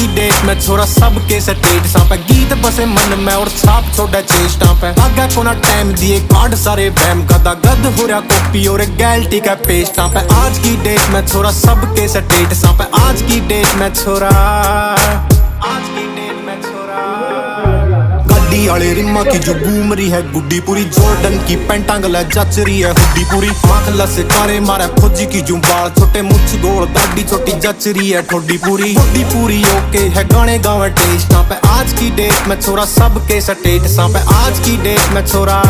की डेट में छोरा सबके स्टेटस पे गीत बसे मन में और छाप छोड़ा चेष्टा पे आगे कोना टाइम दिए कार्ड सारे बैम गदा गद हो रहा कॉपी और गैल्टी का पेस्टा पे आज की डेट में छोरा सबके स्टेटस पे आज की डेट में छोरा आज की डेट में छोरा गाड़ी वाले रिमा की जो घूम रही है गुड्डी पूरी जॉर्डन की पैंटा गला जच रही है हुड्डी पूरी आंख लसे कारे मारा खोजी की जो बाल छोटे मुछ गोल दाढ़ी छोटी जच रही है ठोडी पूरी ओके है गाने गावे टेस्टा पे आज की डेट में छोरा सबके स्टेटस पे आज की डेट में छोरा